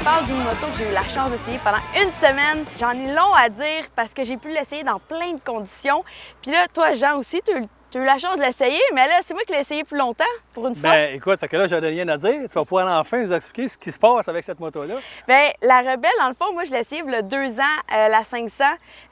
parle d'une moto que j'ai eu la chance d'essayer pendant une semaine. J'en ai long à dire parce que j'ai pu l'essayer dans plein de conditions. Puis là, toi, Jean aussi, tu as eu la chance de l'essayer, mais là, c'est moi qui l'ai essayé plus longtemps, pour une fois. Ben écoute, fait que là, j'avais rien à dire. Tu vas pouvoir enfin nous expliquer ce qui se passe avec cette moto-là. Bien, la Rebelle, dans le fond, moi, je l'ai essayée il y a 2 ans, la 500.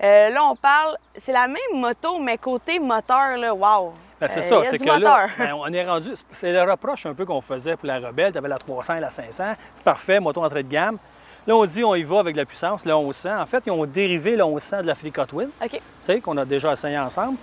Là, on parle, c'est la même moto, mais côté moteur, là, wow! Ben, c'est ça, c'est que là, moteur. ben, on est rendu. C'est le reproche un peu qu'on faisait pour la Rebelle. Tu avais la 300 et la 500. C'est parfait, moto entrée de gamme. Là, on dit on y va avec la puissance, le 1100. En fait, ils ont dérivé le 1100 de la Fleetcott Twin, OK. tu sais, qu'on a déjà essayé ensemble,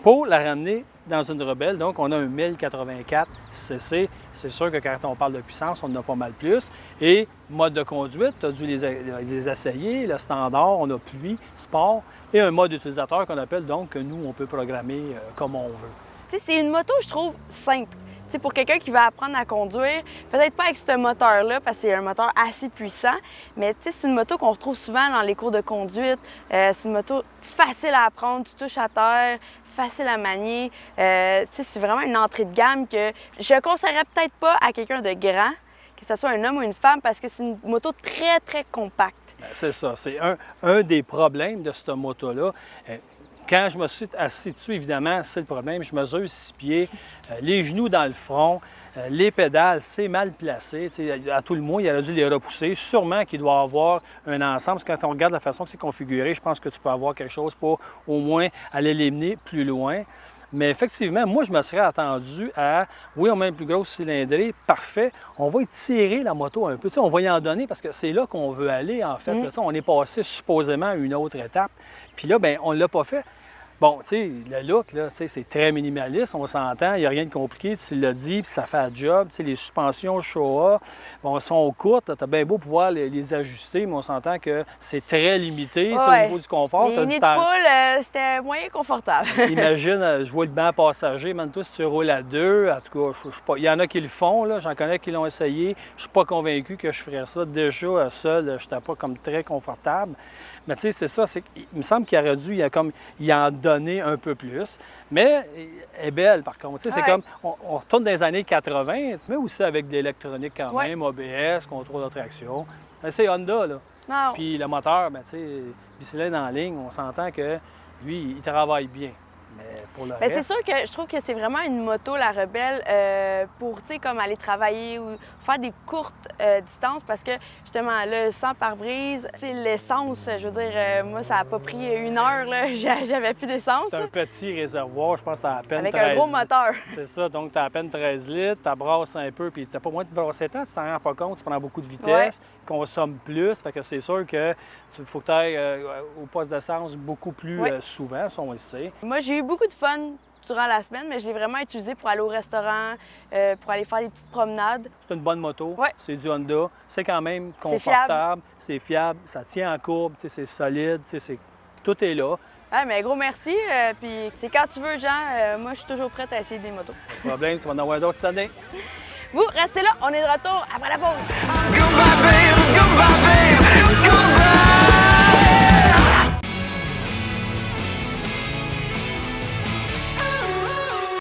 pour la ramener dans une Rebelle. Donc, on a un 1084 cc. C'est sûr que quand on parle de puissance, on en a pas mal plus. Et mode de conduite, tu as dû les essayer. Le standard, on a pluie, sport. Et un mode utilisateur qu'on appelle donc que nous, on peut programmer comme on veut. Tu sais, c'est une moto, je trouve, simple. Tu sais, pour quelqu'un qui va apprendre à conduire, peut-être pas avec ce moteur-là, parce que c'est un moteur assez puissant, mais tu sais, c'est une moto qu'on retrouve souvent dans les cours de conduite. C'est une moto facile à apprendre, tu touches à terre, facile à manier. Tu sais, c'est vraiment une entrée de gamme que je conseillerais peut-être pas à quelqu'un de grand, que ce soit un homme ou une femme, parce que c'est une moto très, très compacte. Ben, c'est ça. C'est un des problèmes de cette moto-là. Quand je me suis assis dessus, évidemment, c'est le problème. Je mesure 6 pieds, les genoux dans le front, les pédales, c'est mal placé. T'sais, à tout le moins, il aurait dû les repousser. Sûrement qu'il doit avoir un ensemble. Parce que quand on regarde la façon que c'est configuré, je pense que tu peux avoir quelque chose pour au moins aller l'émener plus loin. Mais effectivement, moi, je me serais attendu à, oui, on met une plus grosse cylindrée, parfait. On va étirer la moto un peu. T'sais, on va y en donner parce que c'est là qu'on veut aller, en fait. Là, on est passé supposément à une autre étape. Puis là, bien, on ne l'a pas fait. Bon, tu sais, le look, là, tu sais, c'est très minimaliste, on s'entend, il n'y a rien de compliqué, tu l'as dit, puis ça fait un job. Tu sais, les suspensions Showa, bon, sont courtes, tu as bien beau pouvoir les ajuster, mais on s'entend que c'est très limité, tu sais, au niveau du confort. Les nids de poule, c'était moyen confortable. Imagine, je vois le banc passager, même toi, si tu roules à 2, en tout cas, il y en a qui le font, là, j'en connais qui l'ont essayé, je suis pas convaincu que je ferais ça. Déjà, seul, je n'étais pas comme très confortable. Mais tu sais, c'est ça, il me semble qu'il aurait dû y en donner un peu plus. Mais elle est belle, par contre. Tu sais, c'est comme, on retourne dans les années 80, mais aussi avec de l'électronique quand même, ABS, contrôle de traction. C'est Honda, là. Non. Puis le moteur, ben tu sais, bicylindre en ligne, on s'entend que lui, il travaille bien. Mais pour le reste... C'est sûr que je trouve que c'est vraiment une moto, la Rebelle, pour, tu sais, comme aller travailler ou faire des courtes distances parce que, justement, là, sans pare-brise, tu sais, l'essence, je veux dire, moi, ça n'a pas pris 1 heure, là, j'avais plus d'essence. C'est un petit réservoir, je pense que tu as à peine avec 13... un gros moteur. C'est ça, donc tu as à peine 13 litres, tu brasses un peu, puis tu n'as pas moins de brasser tant, tu t'en rends pas compte, tu prends beaucoup de vitesse, consommes plus, fait que c'est sûr que faut que tu ailles au poste d'essence beaucoup plus souvent, ça on le sait. Moi, j'ai eu beaucoup de fun durant la semaine, mais je l'ai vraiment utilisé pour aller au restaurant, pour aller faire des petites promenades. C'est une bonne moto, Ouais. c'est du Honda, c'est quand même confortable, c'est fiable, ça tient en courbe, c'est solide, tout est là. Ah, mais gros merci, puis c'est quand tu veux, Jean, moi je suis toujours prête à essayer des motos. Pas de problème, tu vas en avoir d'autres cette année. Vous, restez là, on est de retour après la pause. Goodbye, babe, goodbye.